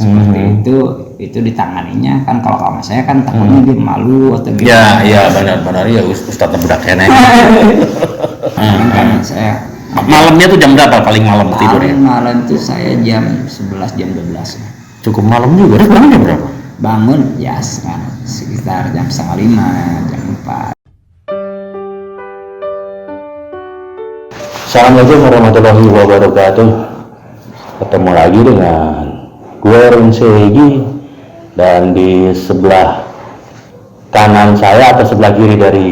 seperti itu ditanganinya kan. Kalau sama saya kan takutnya dia malu atau gimana. Ya benar ya Ustadz budak kene. Kan saya Malamnya tuh jam berapa paling malam tidurnya? Malam itu saya jam 11 jam 12 ya. Cukup malam juga. Terus bangun jam berapa? Bangun ya sekitar jam 4:30 jam 4. Assalamualaikum warahmatullahi wabarakatuh. Ketemu lagi dengan gue Rinsegi, dan di sebelah kanan saya atau sebelah kiri dari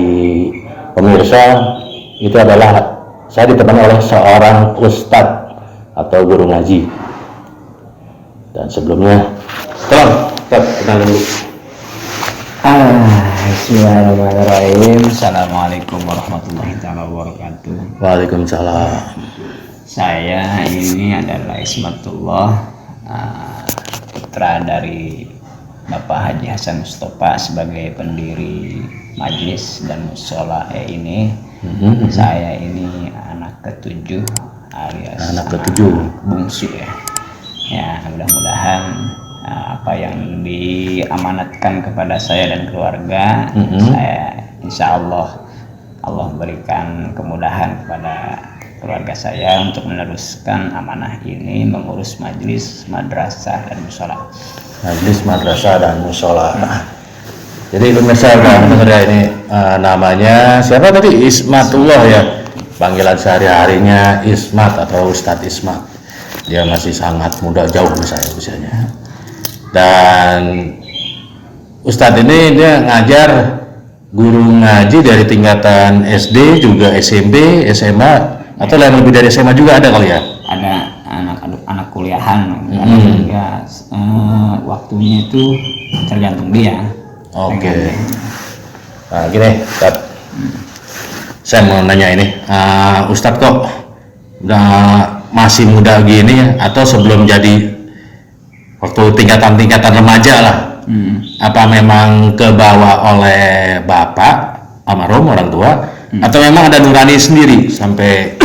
pemirsa itu adalah saya ditemani oleh seorang ustadz atau guru ngaji. Dan sebelumnya tolong kenalin dulu. Bismillahirrahmanirrahim. Assalamualaikum warahmatullahi wabarakatuh. Waalaikumsalam. Saya ini adalah Ismatullah, putra dari Bapak Haji Hasan Mustafa sebagai pendiri Majelis dan Mushola ini. Saya ini anak ketujuh alias anak ketujuh bungsu ya. Ya, mudah-mudahan apa yang diamanatkan kepada saya dan keluarga, saya insya Allah berikan kemudahan kepada keluarga saya untuk meneruskan amanah ini, mengurus majelis, madrasah dan mushola. Majelis, madrasah dan mushola. Jadi pemirsa dan pemirsa ini namanya siapa tadi? Ismatullah ya. Panggilan sehari-harinya Ismat atau Ustadz Ismat. Dia masih sangat muda, jauh dari saya usianya. Dan Ustadz ini dia ngajar guru ngaji dari tingkatan SD juga SMP, SMA, atau yang lebih dari SMA juga ada kali ya? Ada anak kuliahan, ya, waktunya itu tergantung dia. Oke. Nah gini, Ustadz, saya mau nanya ini, Ustadz kok udah masih muda gini ya, atau sebelum jadi waktu tingkatan remaja lah, apa memang kebawa oleh bapak almarhum orang tua, atau memang ada nurani sendiri sampai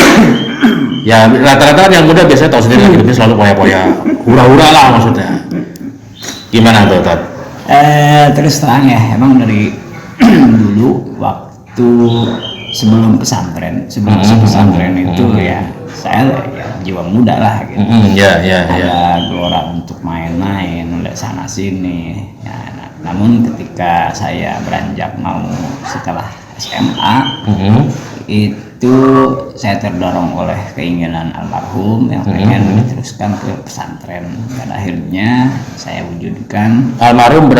ya rata-rata yang muda biasanya tahu sendiri hidupnya selalu poya-poya, hura-hura lah maksudnya. Gimana tuh, Tat? Terus terang ya, emang dari dulu waktu sebelum pesantren itu ya saya ya jiwa muda lah gitu. Ada gelora untuk main-main, udah sana sini. Ya, namun ketika saya beranjak mau setelah SMA, itu saya terdorong oleh keinginan almarhum yang pengen diteruskan ke pesantren, dan akhirnya saya wujudkan. Almarhum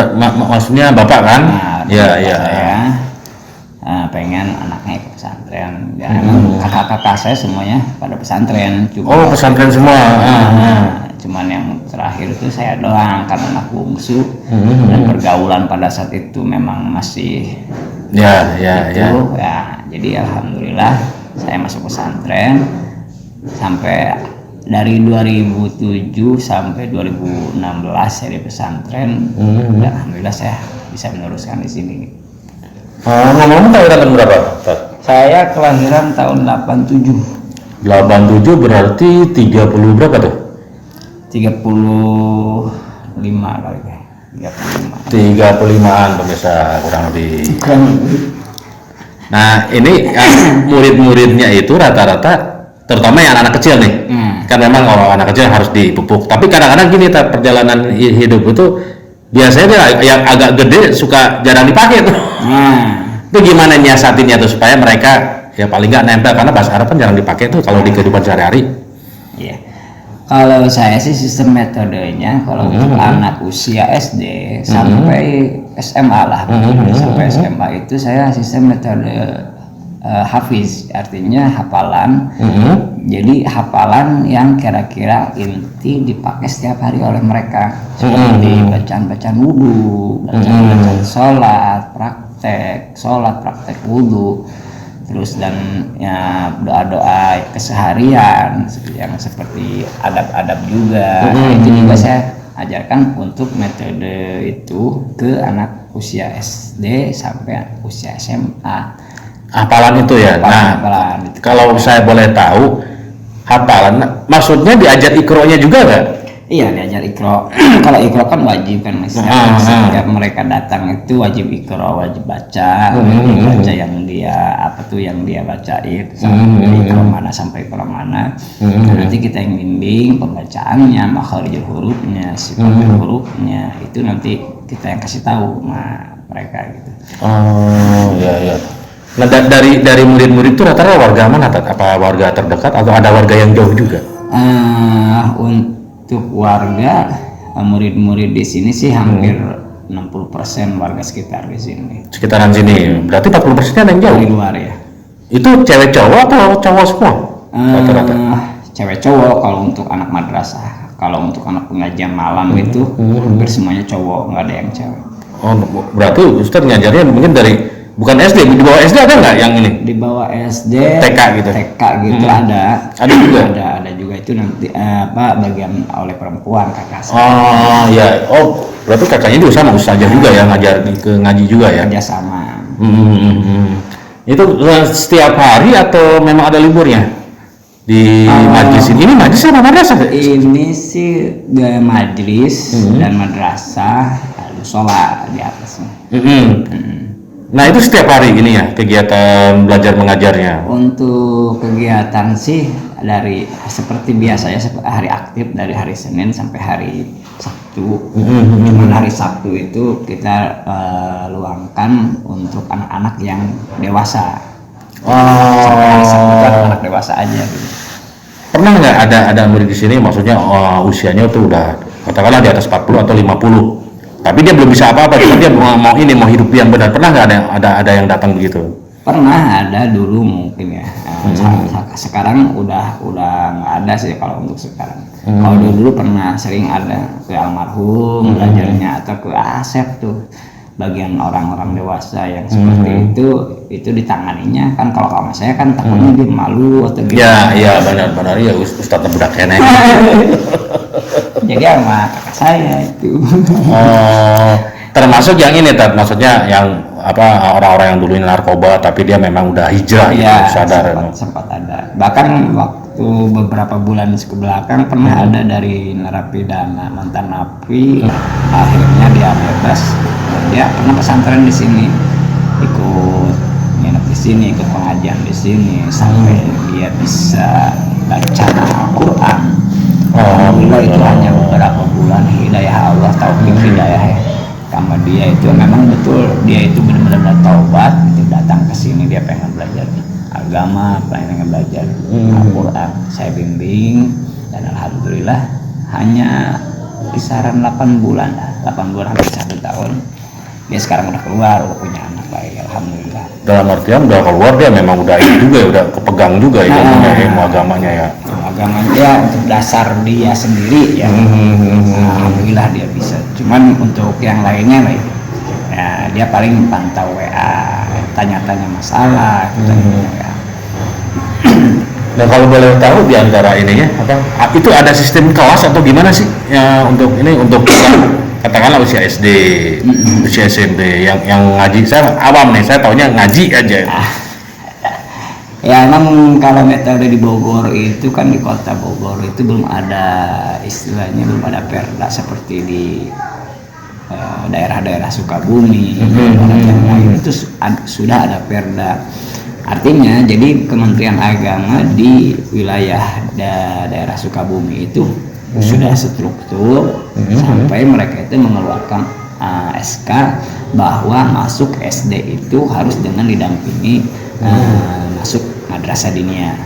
maksudnya bapak kan? Saya pengen anaknya ke pesantren. Ya, emang kakak-kakak saya semuanya pada pesantren. Pesantren semua. Cuman yang terakhir itu saya doang karena anak bungsu, dan pergaulan pada saat itu memang masih ya. Jadi alhamdulillah saya masuk pesantren sampai dari 2007 sampai 2016 saya di pesantren, dan alhamdulillah saya bisa meneruskan di sini. Ngomong kelahiran berapa? Saya kelahiran tahun 87. 87 berarti 30 berapa tuh? 35 kali ya. 35an pemirsa kurang lebih. Nah ini murid-muridnya itu rata-rata terutama yang anak kecil nih. Kan memang kalau anak kecil harus dipupuk. Tapi kadang-kadang gini perjalanan hidup itu biasanya dia yang agak gede suka jarang dipakai tuh. Itu gimana nyiasatinnya tuh supaya mereka ya paling nggak nempel, karena bahasa Arab kan jarang dipakai tuh kalau di kehidupan sehari-hari. Iya. Kalau saya sih sistem metodenya kalau untuk anak usia SD sampai SMA lah, sampai SMA itu saya sistem metode hafiz, artinya hafalan. Jadi hafalan yang kira-kira inti dipakai setiap hari oleh mereka, seperti bacaan-bacaan wudhu, bacaan sholat, praktek wudhu, terus dan ya doa-doa keseharian yang seperti adab-adab juga. Itu juga saya ajarkan untuk metode itu ke anak usia SD sampai usia SMA. Hafalan itu ya. Hafalan itu. Kalau saya boleh tahu, hafalan maksudnya diajar ikronya juga nggak? Iya, diajar ikro. Kalau ikro kan wajib kan, setiap mereka datang itu wajib ikro, wajib baca, baca yang dia yang dia bacain sampai ikro mana sampai ikro mana. Nanti kita yang bimbing pembacaannya, makharijul hurufnya, sifat hurufnya itu nanti kita yang kasih tahu mereka gitu. Oh ya. Nah dari murid-murid itu rata-rata warga mana? Apa warga terdekat atau ada warga yang jauh juga? Untuk warga murid-murid di sini sih hampir 60% warga sekitar di sini. Sekitaran sini. Berarti 40% ada yang jauh. Di luar ya. Itu cewek cowok atau cowok semua? Rata-rata. Cewek cowok kalau untuk anak madrasah. Kalau untuk anak pengajian malam itu hampir semuanya cowok, nggak ada yang cewek. Oh, berarti Ustadz ngajarnya mungkin bukan SD, di bawah SD ada nggak yang ini? Di bawah SD, TK gitu ada. Ada juga. Ada juga itu nanti bagian oleh perempuan kakak saya. Oh ya, berarti kakaknya juga sama ustazah juga ya, ngajar ke ngaji juga ya? Kerja sama. Itu setiap hari atau memang ada liburnya di majlis ini? Ini majlis apa madrasah? Ini sih majlis dan madrasah, lalu sholat di atasnya. Nah itu setiap hari ini ya kegiatan belajar mengajarnya? Untuk kegiatan sih dari seperti biasa ya, hari aktif dari hari Senin sampai hari Sabtu. Cuman hari Sabtu itu kita luangkan untuk anak-anak yang dewasa. Sampai hari Sabtu kan anak dewasa aja gitu. Pernah nggak ada murid di sini, maksudnya usianya tuh udah katakanlah di atas 40 atau 50, tapi dia belum bisa apa-apa, cuma dia mau hidup yang benar. Pernah nggak ada yang datang begitu? Pernah ada dulu mungkin ya. Sekarang udah nggak ada sih kalau untuk sekarang. Kalau dulu pernah sering ada ke almarhum belajarnya atau ke Asep tuh, bagian orang-orang dewasa yang seperti itu ditanganinya kan. Kalau sama saya kan takutnya dia malu atau gitu. Ya benar ya Ustadz budak kene. Jadi sama kakak saya itu. Termasuk yang ini maksudnya yang orang-orang yang dulu narkoba tapi dia memang udah hijrah gitu, sadar. Sempat ada. Bahkan waktu beberapa bulan ke belakang pernah ada dari narapidana mantan napi, akhirnya dia bebas. Dia pernah pesantren di sini, ikut nginep di sini, ikut pengajian di sini sampai dia bisa baca Al-Quran. Alhamdulillah itu hanya beberapa bulan, hidayah Allah, taufik hidayah ya. Sama dia itu memang betul, dia itu benar-benar taubat, itu datang ke sini dia pengen belajar agama, pengen belajar Al-Quran. Saya bimbing dan alhamdulillah hanya kisaran 8 bulan hampir 1 tahun. Dia sekarang udah keluar, udah punya anak baik, alhamdulillah. Dalam artian udah keluar dia memang udah ini juga ya, udah kepegang juga ya ilmu agamanya ya. Agamanya ya untuk dasar dia sendiri ya. Alhamdulillah dia bisa. Cuman untuk yang lainnya ya dia paling pantau WA, tanya-tanya masalah, WA. Nah kalau boleh tahu di antara ininya itu ada sistem kelas atau gimana sih ya untuk katakanlah usia SD, usia SMP yang ngaji? Saya awam nih, saya taunya ngaji aja. Ya emang kalau metode di Bogor itu kan, di kota Bogor itu belum ada istilahnya, belum ada perda seperti di daerah-daerah Sukabumi, yang lain itu sudah ada perda. Artinya jadi Kementerian Agama di wilayah daerah Sukabumi itu sudah struktur sampai mereka itu mengeluarkan SK bahwa masuk SD itu harus dengan didampingi masuk madrasah diniyah.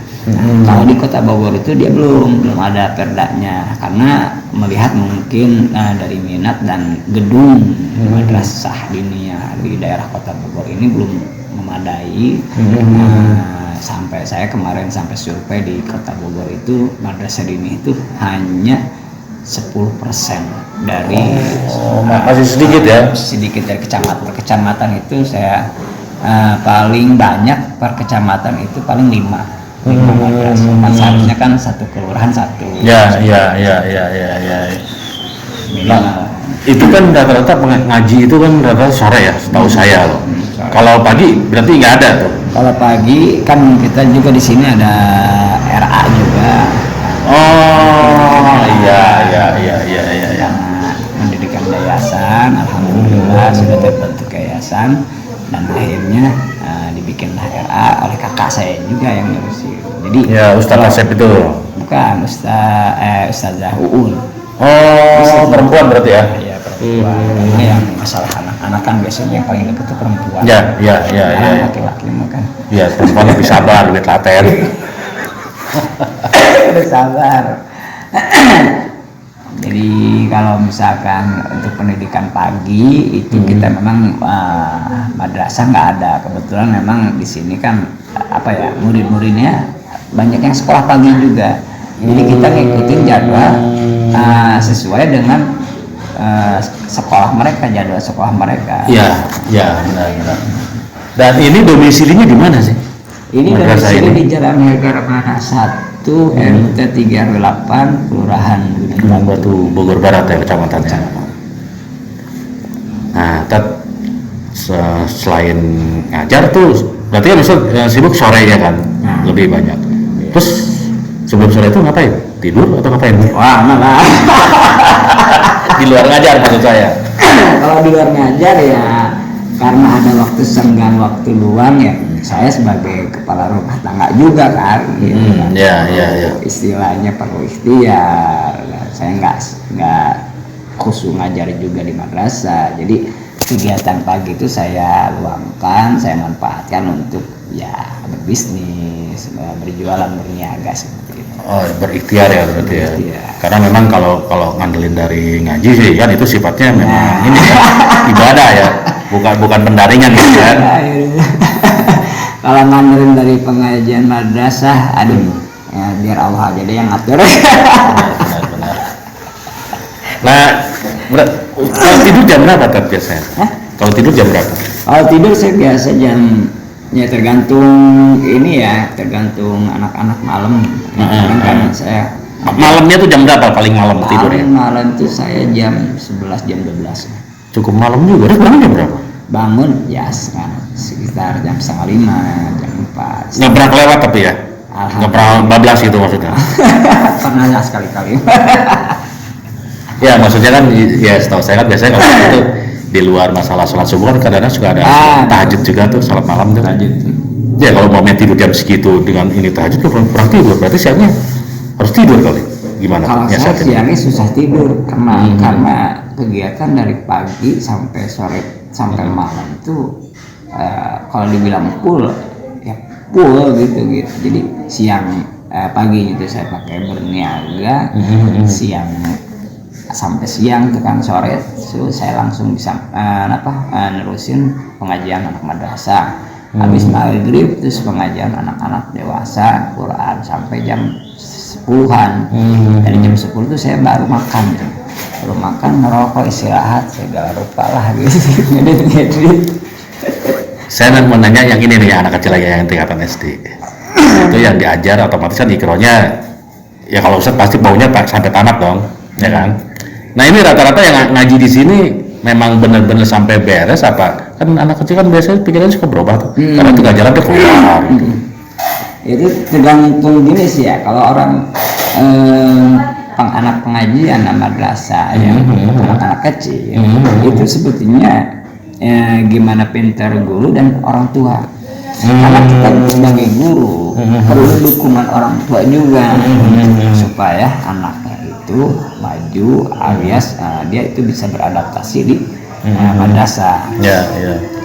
Kalau di kota Bogor itu dia belum ada perdanya karena melihat mungkin dari minat dan gedung madrasah diniyah di daerah kota Bogor ini belum memadai. Sampai saya kemarin sampai survei di kota Bogor itu madrasah diniyah itu hanya 10% dari masih sedikit ya? Sedikit dari kecamatan. Per kecamatan itu saya paling banyak per kecamatan itu paling 5 madrasah. Seharusnya kan satu kelurahan satu. Ya. Minimal. Itu kan rata-rata ngaji itu kan rata-rata sore ya, setahu saya loh. Kalau pagi berarti nggak ada tuh. Kalau pagi kan kita juga di sini ada RA juga. Oh Iya. Mendirikan yayasan, alhamdulillah sudah terbentuk yayasan dan akhirnya dibikinlah RA oleh kakak saya juga yang ngurusin. Jadi Ya, Ustadz Asep itu. bukan Ustazah Uun. Oh, perempuan berarti ya? Iya perempuan. Karena yang masalah anak-anak kan biasanya yang paling dekat itu perempuan. Ya. Laki-laki mah kan. Iya, perempuan lebih sabar, lebih telaten. Udah sabar. Jadi kalau misalkan untuk pendidikan pagi itu kita memang madrasah nggak ada. Kebetulan memang di sini kan murid-muridnya banyak yang sekolah pagi juga. Jadi kita ngikutin jadwal sesuai dengan jadwal sekolah mereka. Iya, benar. Dan ini domisilinya di mana sih? Ini Madrasah dari sini ini? di Jalan Helgarapana 1 RT 38 Kelurahan Gunung Batu, Bogor Barat ya kecamatannya. Nah, selain ngajar tuh, berarti kan Ustaz sibuk sore ya kan, lebih banyak. Terus sebelum sore itu ngapain? Tidur atau ngapain? Wah, malah. Di luar ngajar maksud saya. Kalau di luar ngajar ya karena ada waktu senggang, waktu luang ya saya sebagai kepala rumah tangga juga kan gitu kan. Iya. Istilahnya perlu ikhtiar. Saya nggak khusus ngajar juga di madrasah. Jadi kegiatan pagi itu saya luangkan, saya manfaatkan untuk ya berbisnis, berjualan, berniaga seperti itu. Oh, berikhtiar ya berarti ya. Berikhtiar. Karena memang kalau ngandelin dari ngaji sih kan itu sifatnya memang ini kan ibadah ya, bukan pendaringan gitu kan. Kalau ngandelin dari pengajian madrasah, ya biar Allah aja deh yang ngatur. Benar. Nah, kalau tidur jam berapa biasanya? Kalau tidur jam berapa? Kalau tidur saya biasa ya tergantung anak-anak malam. Kan saya malamnya tuh jam berapa paling malam tidurnya? Malam tuh saya jam 11 jam 12. Cukup malam juga. Terus bangun jam berapa? Bangun ya sekitar jam 4:30, jam 4. Nggak pernah kelewat tapi ya? Nggak pernah bablas gitu maksudnya? Pernah ya sekali-kali. Ya maksudnya kan ya setahu saya kan biasanya kalau itu di luar masalah sholat subuh kan kadang-kadang suka ada tahajud juga tuh, sholat malam tuh. Tahajud. Ya kalau mau tidur jam segitu dengan ini tahajud tuh kurang tidur, berarti siangnya harus tidur kali. Gimana? Kalau saya siangnya susah tidur karena kegiatan dari pagi sampai sore sampai malam itu kalau dibilang full gitu. Jadi pagi itu saya pakai berniaga, siang sampai siang kan sore saya langsung bisa nerusin pengajian anak madrasah. Habis maghrib terus pengajian anak-anak dewasa Quran sampai jam 10-an. Dari jam 10 itu saya baru makan, ngerokok, istirahat, segala rupa lah gitu. Ngedit. Saya mau nanya yang ini nih, anak kecil lagi yang tingkatan SD. Itu yang diajar otomatis kan ikronya ya kalau Ustaz pasti baunya sampai tamat dong, ya kan? Nah ini rata-rata yang ngaji di sini memang benar-benar sampai beres apa? Kan anak kecil kan biasanya pikirannya suka berubah tuh, karena tengah jalan dia keluar. Gitu. Itu tergantung gini sih ya, kalau orang anak pengajian madrasah yang anak-anak kecil itu sebetulnya gimana pintar guru dan orang tua. Karena kita sebagai guru perlu dukungan orang tua juga supaya anaknya itu maju alias dia itu bisa beradaptasi di madrasah.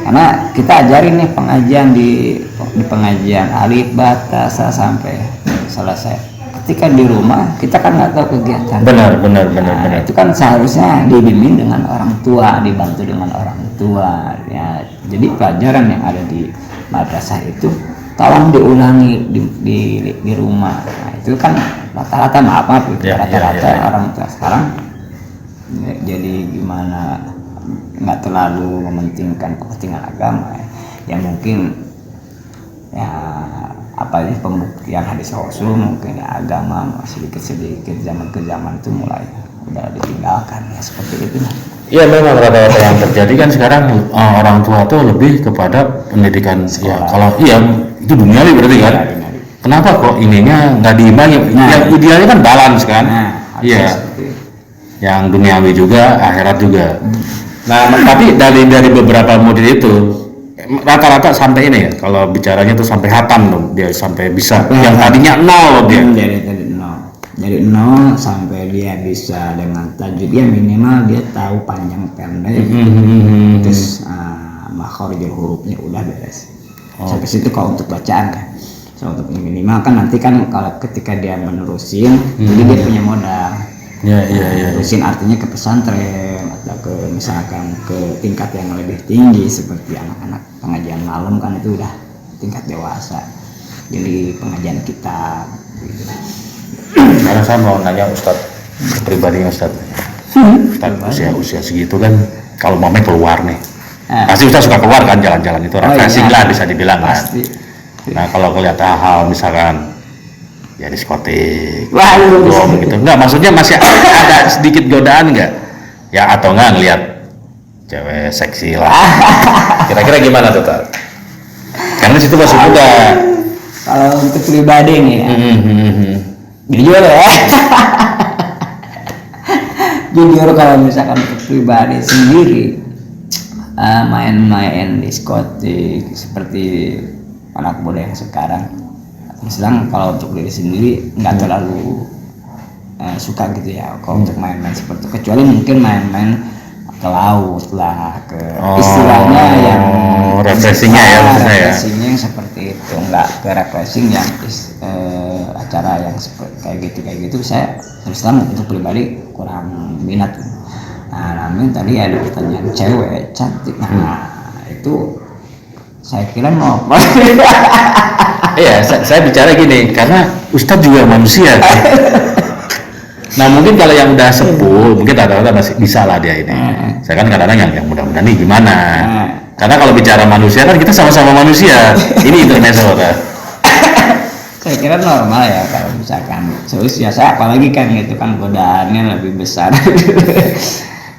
Karena kita ajarin nih pengajian di pengajian alif bata sampai selesai. Ketika di rumah kita kan nggak tahu kegiatan. Benar. Itu kan seharusnya dibimbing dengan orang tua, dibantu dengan orang tua. Ya, jadi pelajaran yang ada di madrasah itu tolong diulangi di rumah. Nah, itu kan rata-rata rata-rata orang tua sekarang jadi gimana nggak terlalu mementingkan kepentingan agama ya mungkin ya pembuktian hadis Rasul mungkin ya agama sedikit zaman ke zaman itu mulai udah ditinggalkan ya seperti itu. Iya memang rata-rata yang terjadi kan sekarang orang tua tuh lebih kepada pendidikan ya kalau itu duniawi berarti kan. Kenapa kok ininya nggak diimbangi? Yang idealnya kan balance kan. Iya. seperti itu. Yang duniawi juga, akhirat juga. Nah, tapi dari beberapa model itu rata-rata sampai ini ya, kalau bicaranya tuh sampai hatam dong, dia sampai bisa. Yang tadinya nol dia. Dari nol sampai dia bisa dengan tajwidnya minimal dia tahu panjang pendek, terus makhorijul hurufnya udah beres. Sampai situ kalau untuk bacaan kan. So, untuk minimal kan nanti kan kalau ketika dia menerusin, jadi dia punya modal. Iya. Terusin artinya ke pesantren atau ke misalkan ke tingkat yang lebih tinggi seperti anak-anak pengajian malam kan itu udah tingkat dewasa. Jadi pengajian kitab gitu. Karena saya mau nanya Ustadz pribadinya Ustadz usia segitu kan kalau mamanya keluar nih pasti Ustadz suka keluar kan jalan-jalan itu refreshing lah bisa dibilang pasti. Kan. Nah kalau ngeliat hal misalkan ya diskotik, gitu enggak maksudnya masih ada sedikit godaan enggak? Ya atau enggak ngeliat cewek seksi lah. Kira-kira gimana tuh Tad? Karena situ masih muda. Kalau untuk pribadi nih ya. Jujur ya. Jujur kalau misalkan untuk pribadi sendiri main-main diskotik seperti anak muda yang sekarang. Sedang kalau untuk diri sendiri nggak terlalu suka gitu ya. Kalau untuk main-main seperti itu, kecuali mungkin main-main ke laut lah, ke istilahnya yang refreshingnya ya maksudnya ya. Refreshingnya yang seperti itu, nggak ke refreshing yang acara yang seperti kayak gitu saya terus terang untuk pribadi kurang minat. Nah namun tadi ada pertanyaan cewek cantik, itu saya kira mau iya saya bicara gini karena Ustadz juga manusia. Nah mungkin kalau yang udah sepuh mungkin rata-rata masih bisa lah dia ini. Saya kan kadang-kadang yang mudah-mudahan nih gimana. Karena kalau bicara manusia kan kita sama-sama manusia. Ini intermezzo kan. Saya kira normal ya kalau misalkan seusia saya, apalagi kan itu kan godaannya lebih besar.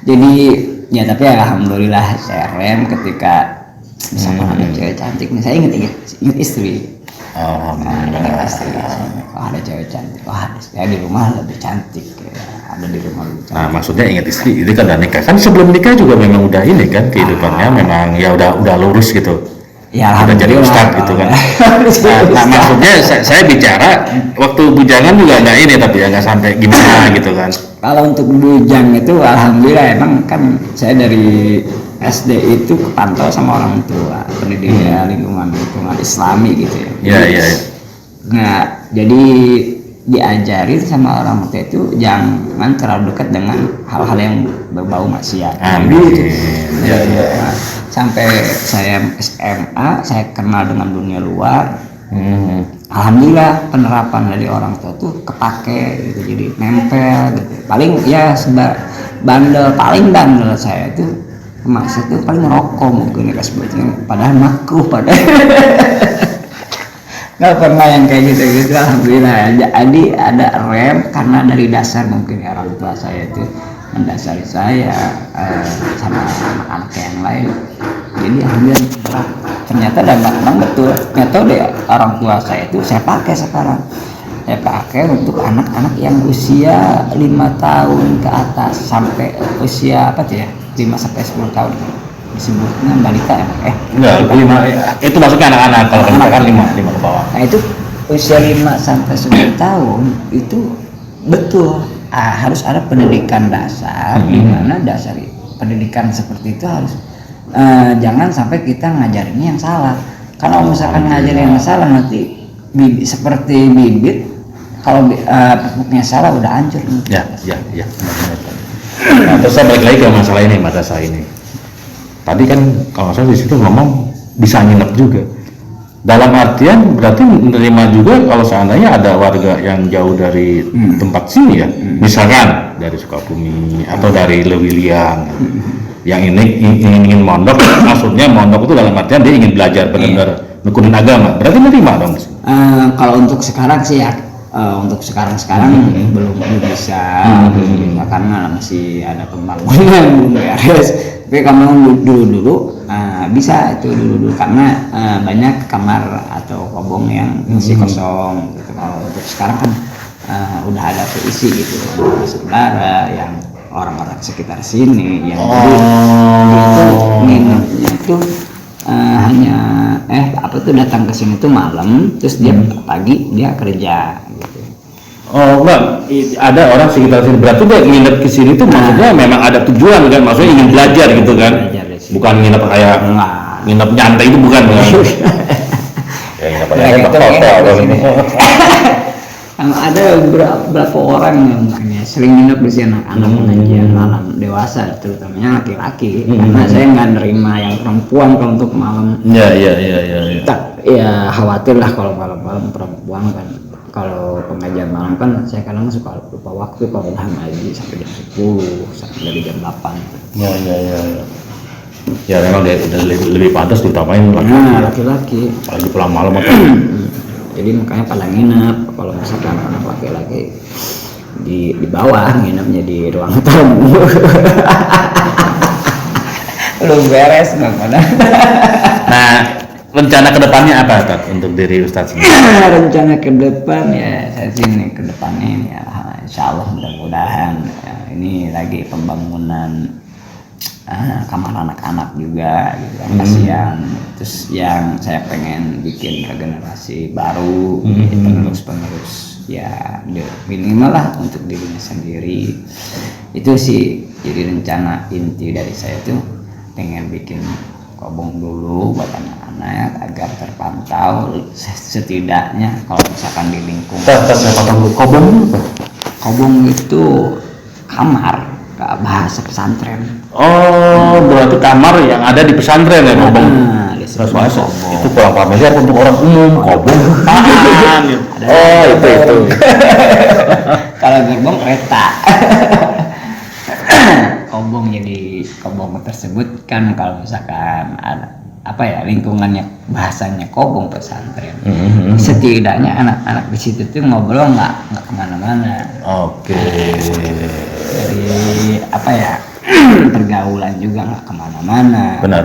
Jadi ya tapi alhamdulillah saya rem ketika misalkan ada cewek cantik nih, saya ingat istri. Ada cewek cantik, saya di rumah lebih cantik ya. Ada di rumah lebih cantik. Nah maksudnya ingat istri itu kan udah nikah kan, sebelum nikah juga memang udah ini kan kehidupannya memang ya udah lurus gitu ya, udah jadi ustadz gitu kan. Nah maksudnya saya bicara waktu bujangan juga nggak ini tapi ya nggak sampai gimana gitu kan. Kalau untuk bujang itu alhamdulillah emang kan saya dari SD itu kepantau sama orang tua, pendidikan lingkungan Islami gitu ya. Iya. Nah jadi diajari sama orang tua itu jangan terlalu dekat dengan hal-hal yang berbau maksiat. Iya. Sampai saya SMA saya kenal dengan dunia luar. Alhamdulillah penerapan dari orang tua tuh kepake gitu, jadi nempel gitu. Paling ya paling bandel saya itu maksud itu paling ngerokok mungkin ya sebetulnya, padahal makruh nggak pernah yang kayak gitu alhamdulillah. Jadi ada rem karena dari dasar mungkin ya, orang tua saya itu mendasari saya sama anak-anak yang lain. Jadi alhamdulillah ternyata dan betul metode orang tua saya itu saya pakai sekarang. Saya pakai untuk anak-anak yang usia 5 tahun ke atas sampai usia 5 sampai 10 tahun disebutnya balita ya? Enggak, 5 itu maksudnya anak-anak, kalau kan 5 ke bawah. Nah itu usia 5 sampai 10 tahun itu betul harus ada pendidikan dasar, di mana dasar pendidikan seperti itu harus jangan sampai kita ngajarinnya yang salah. Kalau misalkan ngajarin yang salah nanti seperti bibit, kalau pupuknya salah udah hancur. Ya. Nah, terus saya balik lagi ke masalah ini, madrasah ini. Tadi kan kalau saya di situ ngomong bisa nginep juga. Dalam artian berarti menerima juga kalau seandainya ada warga yang jauh dari tempat sini ya, misalkan dari Sukabumi atau dari Lewiliang, yang ini ingin mondok, maksudnya mondok itu dalam artian dia ingin belajar benar-benar nekunin agama, berarti menerima dong. Kalau untuk sekarang sih ya. Untuk sekarang belum bisa karena masih ada pembangunan belum beres. Tapi kalau dulu bisa itu dulu karena banyak kamar atau kobong yang masih kosong gitu. Kalau untuk sekarang kan udah ada keisi gitu, saudara yang orang-orang sekitar sini yang Oh. itu nginepnya itu hanya datang ke sini tuh malam, terus dia pagi dia kerja gitu. Oh enggak, ada orang sekitar sini, berarti dia nginep ke sini tuh maksudnya memang ada tujuan kan, maksudnya ingin belajar gitu kan, Belajar di sini. bukan nginep kayak Enggak. nginep nyantai itu bukan kan? Ya nginep Ya, aja gitu, hotel nginep atau di ini. Ada beberapa orang yang makanya sering nginep di sini, anak-anak pengajian malam dewasa terutamanya laki-laki, karena saya nggak nerima yang perempuan kalau untuk malam. Ya. Ya khawatir lah kalau malam-malam perempuan kan, kalau pengajian malam kan saya kadang suka lupa waktu kalau udah ngaji sampai jam 10 sampai dari jam 8. Ya. Ya memang dia udah lebih pantas diutamain Laki-laki. apalagi pulang malam atau Jadi makanya pada nginep kalau misalkan anak laki-laki di bawah, nginepnya di ruang tamu. Belum beres mana. Nah, rencana kedepannya apa Tat untuk diri Ustadz sendiri? Rencana ke depan ya saya sini ke depannya ini ya, insya Allah mudah-mudahan ya, ini lagi pembangunan kamar anak-anak juga gitu kan, kasihan. Terus yang saya pengen bikin regenerasi baru, penerus-penerus ya minimal lah untuk dirinya sendiri. Itu sih jadi rencana inti dari saya tuh, pengen bikin kobong dulu buat anak-anak agar terpantau setidaknya kalau misalkan di lingkungan. Kobong itu kamar, bahasa pesantren. Oh, berarti kamar yang ada di pesantren ya kobong. Disebut Masa kobong. itu kurang familiar untuk orang umum. Kobong apaan? Oh, itu. Kalau gerbong kereta. Kobong, jadi kobong tersebut kan kalau misalkan ada lingkungannya bahasanya kobong pesantren. Setidaknya anak-anak di situ tuh ngobrol nggak kemana-mana. Oke. Jadi pergaulan juga nggak kemana-mana. Benar.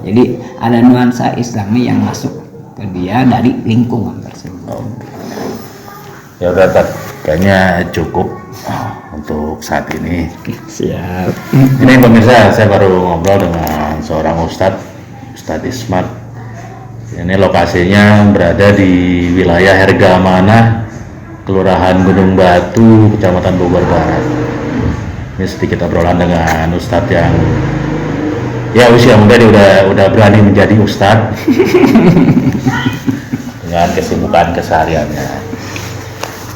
Jadi ada nuansa Islami yang masuk ke dia dari lingkungan tersebut. Ya udah Tat, kayaknya cukup untuk saat ini. Siap. Ini pemirsa, saya baru ngobrol dengan seorang Ustadz Ismat. Ini lokasinya berada di wilayah Hergamana, Kelurahan Gunung Batu, Kecamatan Bogor Barat. Ini sedikit obrolan dengan Ustadz yang ya usia muda, dia udah berani menjadi Ustadz dengan kesibukan kesehariannya.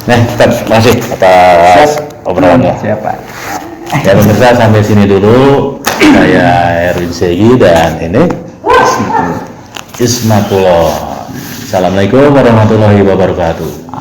Nah, Ustadz, masih atas obrolannya. Siapa? Ya pemirsa, sampai sini dulu. Saya Erwin Segi dan ini Ismatullah. Assalamualaikum warahmatullahi wabarakatuh.